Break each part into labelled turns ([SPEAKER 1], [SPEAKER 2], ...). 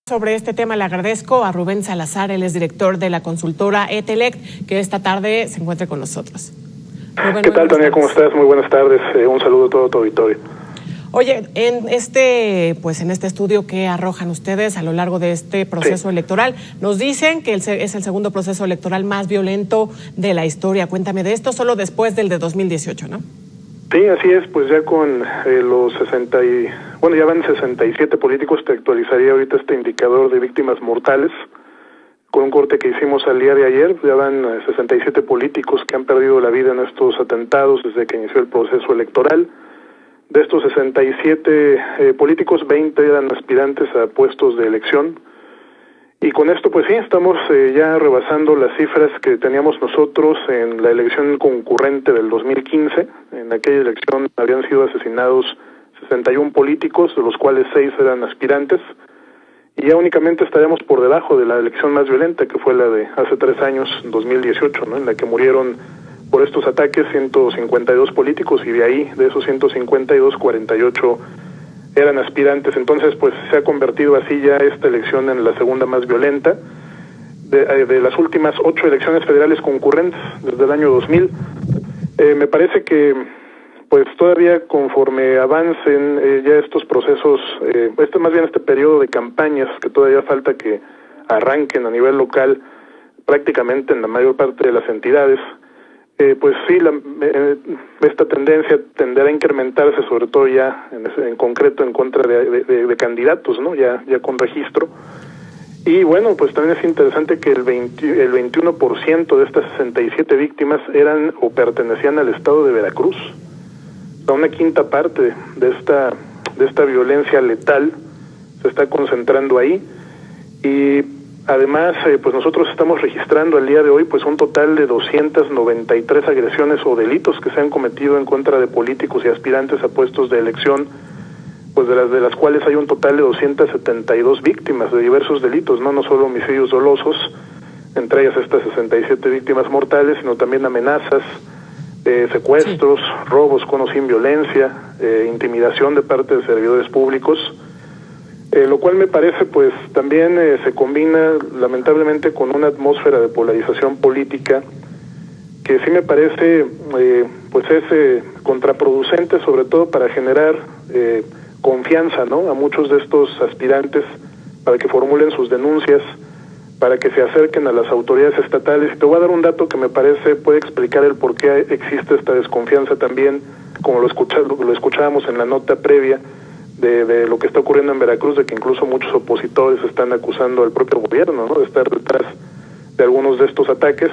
[SPEAKER 1] Sobre este tema le agradezco a Rubén Salazar, él es director de la consultora ETELEC, que esta tarde se encuentre con nosotros.
[SPEAKER 2] Rubén, ¿qué tal, Tania? ¿Cómo estás? Muy buenas tardes. Un saludo a todo tu auditorio.
[SPEAKER 1] Oye, en este estudio que arrojan ustedes a lo largo de este proceso electoral, nos dicen que es el segundo proceso electoral más violento de la historia. Cuéntame de esto, solo después del de 2018, ¿no?
[SPEAKER 2] Sí, así es, pues ya con ya van 67 políticos. Te actualizaría ahorita este indicador de víctimas mortales. Con un corte que hicimos al día de ayer, ya van 67 políticos que han perdido la vida en estos atentados desde que inició el proceso electoral. De estos 67 políticos, 20 eran aspirantes a puestos de elección. Y con esto, pues sí, estamos ya rebasando las cifras que teníamos nosotros en la elección concurrente del 2015. En aquella elección habían sido asesinados 61 políticos, de los cuales 6 eran aspirantes. Y ya únicamente estaríamos por debajo de la elección más violenta, que fue la de hace 3 años, 2018, ¿no? En la que murieron por estos ataques 152 políticos, y de ahí, de esos 152, 48 eran aspirantes. Entonces, pues se ha convertido así ya esta elección en la segunda más violenta de las últimas 8 elecciones federales concurrentes desde el año 2000. Me parece que pues todavía conforme avancen ya estos procesos, este periodo de campañas que todavía falta que arranquen a nivel local prácticamente en la mayor parte de las entidades, pues sí, esta tendencia tenderá a incrementarse, sobre todo ya en concreto en contra de candidatos, ¿no? Ya con registro. Y bueno, pues también es interesante que el 21% de estas 67 víctimas eran o pertenecían al estado de Veracruz. O sea, una quinta parte de esta violencia letal se está concentrando ahí. Y además, pues nosotros estamos registrando al día de hoy pues un total de 293 agresiones o delitos que se han cometido en contra de políticos y aspirantes a puestos de elección, pues de las cuales hay un total de 272 víctimas de diversos delitos, no solo homicidios dolosos, entre ellas estas 67 víctimas mortales, sino también amenazas, secuestros, robos con o sin violencia, intimidación de parte de servidores públicos. Lo cual me parece pues también se combina lamentablemente con una atmósfera de polarización política que sí me parece pues es contraproducente, sobre todo para generar confianza, ¿no?, a muchos de estos aspirantes, para que formulen sus denuncias, para que se acerquen a las autoridades estatales. Y te voy a dar un dato que me parece puede explicar el por qué existe esta desconfianza también, como lo escuchábamos en la nota previa, de lo que está ocurriendo en Veracruz, de que incluso muchos opositores están acusando al propio gobierno, ¿no?, de estar detrás de algunos de estos ataques.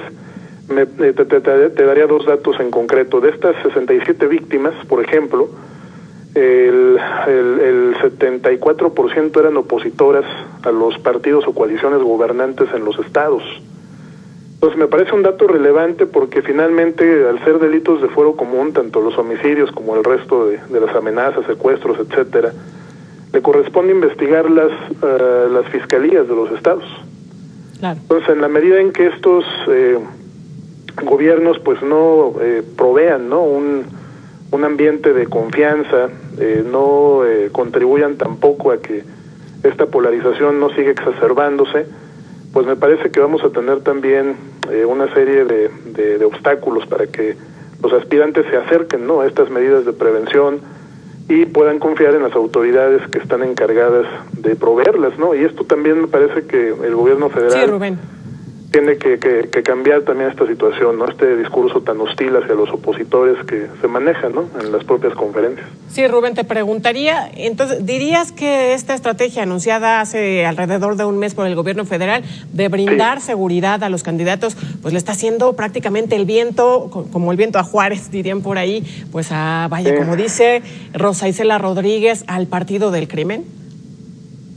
[SPEAKER 2] Te daría 2 datos en concreto. De estas 67 víctimas, por ejemplo, el 74% eran opositoras a los partidos o coaliciones gobernantes en los estados. Entonces me parece un dato relevante porque finalmente, al ser delitos de fuero común, tanto los homicidios como el resto de las amenazas, secuestros, etcétera, le corresponde investigar las fiscalías de los estados. Claro. Entonces, en la medida en que estos gobiernos pues no provean, ¿no?, un ambiente de confianza, no contribuyan tampoco a que esta polarización no siga exacerbándose, pues me parece que vamos a tener también una serie de obstáculos para que los aspirantes se acerquen, ¿no?, a estas medidas de prevención y puedan confiar en las autoridades que están encargadas de proveerlas, ¿no? Y esto también me parece que el gobierno federal tiene que cambiar también esta situación, ¿no?, este discurso tan hostil hacia los opositores que se maneja, ¿no?, en las propias conferencias.
[SPEAKER 1] Sí, Rubén, te preguntaría, entonces, ¿dirías que esta estrategia anunciada hace alrededor de un mes por el gobierno federal de brindar seguridad a los candidatos, pues le está haciendo prácticamente el viento, como el viento a Juárez, dirían por ahí, pues como dice Rosa Isela Rodríguez, al partido del crimen?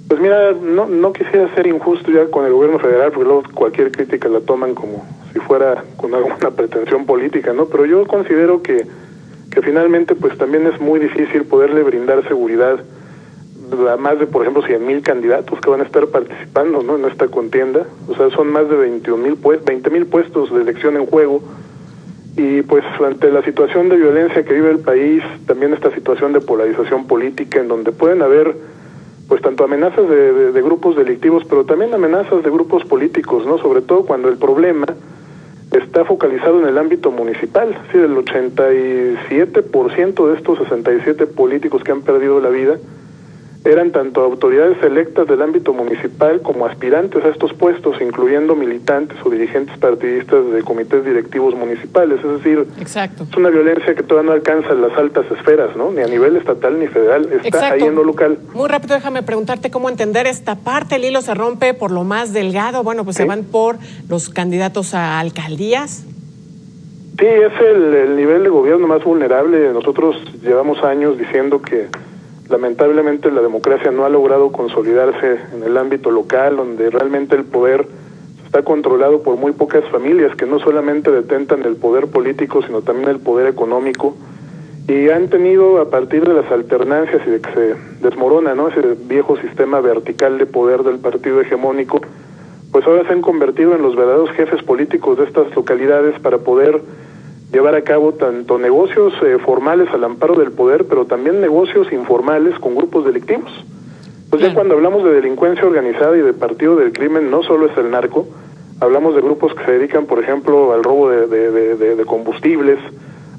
[SPEAKER 2] Pues mira, no quisiera ser injusto ya con el gobierno federal, porque luego cualquier crítica la toman como si fuera con alguna pretensión política, ¿no? Pero yo considero que finalmente pues también es muy difícil poderle brindar seguridad a más de, por ejemplo, 100,000 candidatos que van a estar participando, ¿no?, en esta contienda. O sea, son más de 20,000 puestos de elección en juego. Y pues ante la situación de violencia que vive el país, también esta situación de polarización política, en donde pueden haber pues tanto amenazas de grupos delictivos, pero también amenazas de grupos políticos, ¿no? Sobre todo cuando el problema está focalizado en el ámbito municipal. Sí, el 87% de estos 67 políticos que han perdido la vida eran tanto autoridades electas del ámbito municipal como aspirantes a estos puestos, incluyendo militantes o dirigentes partidistas de comités directivos municipales. Es decir,
[SPEAKER 1] exacto,
[SPEAKER 2] es una violencia que todavía no alcanza las altas esferas, ¿no? Ni a nivel estatal ni federal, está
[SPEAKER 1] exacto.
[SPEAKER 2] ahí en lo local.
[SPEAKER 1] Muy rápido, déjame preguntarte cómo entender esta parte. El hilo se rompe por lo más delgado. Bueno, pues ¿sí? Se van por los candidatos a alcaldías.
[SPEAKER 2] Sí, es el nivel de gobierno más vulnerable. Nosotros llevamos años diciendo que lamentablemente la democracia no ha logrado consolidarse en el ámbito local, donde realmente el poder está controlado por muy pocas familias que no solamente detentan el poder político, sino también el poder económico, y han tenido, a partir de las alternancias y de que se desmorona, ¿no?, ese viejo sistema vertical de poder del partido hegemónico, pues ahora se han convertido en los verdaderos jefes políticos de estas localidades para poder llevar a cabo tanto negocios formales al amparo del poder, pero también negocios informales con grupos delictivos. Pues ya cuando hablamos de delincuencia organizada y de partido del crimen, no solo es el narco, hablamos de grupos que se dedican, por ejemplo, al robo de combustibles,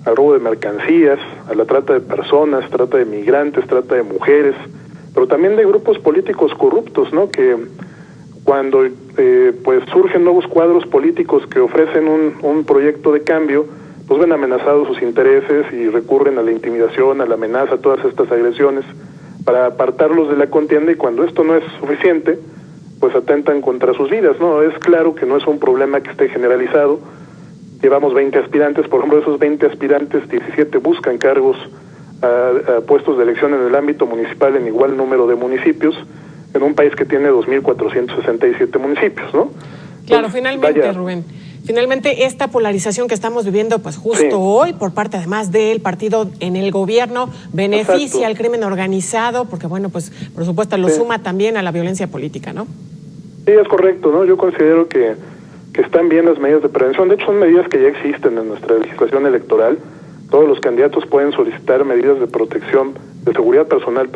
[SPEAKER 2] al robo de mercancías, a la trata de personas, trata de migrantes, trata de mujeres, pero también de grupos políticos corruptos, ¿no?, que cuando pues surgen nuevos cuadros políticos que ofrecen un proyecto de cambio, pues ven amenazados sus intereses y recurren a la intimidación, a la amenaza, a todas estas agresiones para apartarlos de la contienda, y cuando esto no es suficiente, pues atentan contra sus vidas, ¿no? Es claro que no es un problema que esté generalizado. Llevamos 20 aspirantes, por ejemplo, de esos 20 aspirantes, 17 buscan cargos a puestos de elección en el ámbito municipal en igual número de municipios, en un país que tiene 2.467 municipios, ¿no?
[SPEAKER 1] Claro, finalmente, Rubén. Finalmente, esta polarización que estamos viviendo, pues justo hoy, por parte además del partido en el gobierno, beneficia al crimen organizado, porque bueno, pues por supuesto lo suma también a la violencia política, ¿no?
[SPEAKER 2] Sí, es correcto, ¿no? Yo considero que están bien las medidas de prevención. De hecho, son medidas que ya existen en nuestra legislación electoral. Todos los candidatos pueden solicitar medidas de protección, de seguridad personal,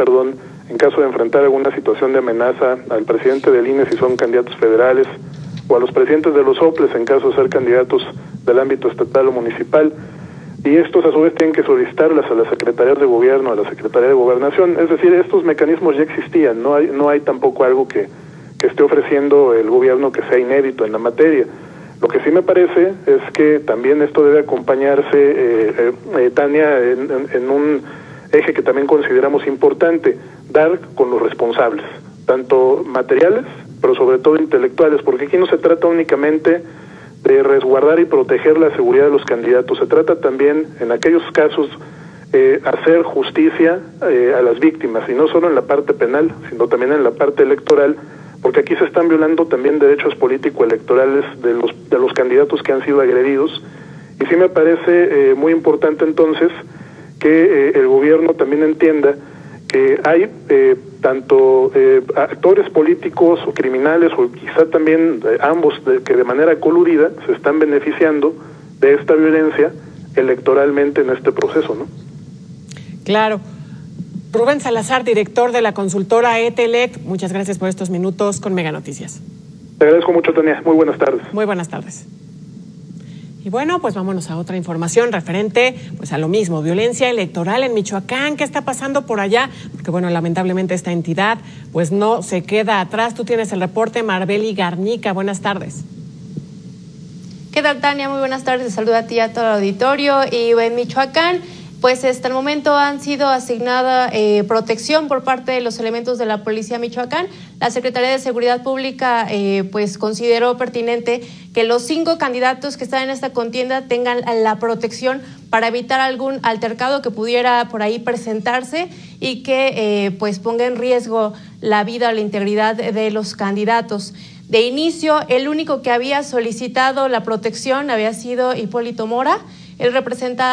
[SPEAKER 2] en caso de enfrentar alguna situación de amenaza al presidente del INE si son candidatos federales, o a los presidentes de los OPLES en caso de ser candidatos del ámbito estatal o municipal, y estos a su vez tienen que solicitarlas a las secretarías de gobierno, a la Secretaría de Gobernación. Es decir, estos mecanismos ya existían, no hay tampoco algo que esté ofreciendo el gobierno que sea inédito en la materia. Lo que sí me parece es que también esto debe acompañarse, Tania, en un eje que también consideramos importante: dar con los responsables, tanto materiales, pero sobre todo intelectuales, porque aquí no se trata únicamente de resguardar y proteger la seguridad de los candidatos, se trata también, en aquellos casos, hacer justicia a las víctimas, y no solo en la parte penal, sino también en la parte electoral, porque aquí se están violando también derechos político-electorales de los candidatos que han sido agredidos, y sí me parece muy importante entonces que el gobierno también entienda que hay tanto actores políticos o criminales, o quizá también ambos, que de manera coludida se están beneficiando de esta violencia electoralmente en este proceso, ¿no?
[SPEAKER 1] Claro. Rubén Salazar, director de la consultora ETELEC, muchas gracias por estos minutos con Mega Noticias.
[SPEAKER 2] Te agradezco mucho, Tania. Muy buenas tardes.
[SPEAKER 1] Muy buenas tardes. Y bueno, pues vámonos a otra información referente pues a lo mismo, violencia electoral en Michoacán. ¿Qué está pasando por allá? Porque bueno, lamentablemente esta entidad pues no se queda atrás. Tú tienes el reporte, Marbeli Garnica. Buenas tardes.
[SPEAKER 3] ¿Qué tal, Tania? Muy buenas tardes. Saludo a ti y a todo el auditorio. Y en Michoacán, pues hasta el momento han sido asignada protección por parte de los elementos de la Policía Michoacán. La Secretaría de Seguridad Pública pues consideró pertinente que los 5 candidatos que están en esta contienda tengan la protección para evitar algún altercado que pudiera por ahí presentarse y que pues ponga en riesgo la vida o la integridad de los candidatos. De inicio, el único que había solicitado la protección había sido Hipólito Mora. Él representa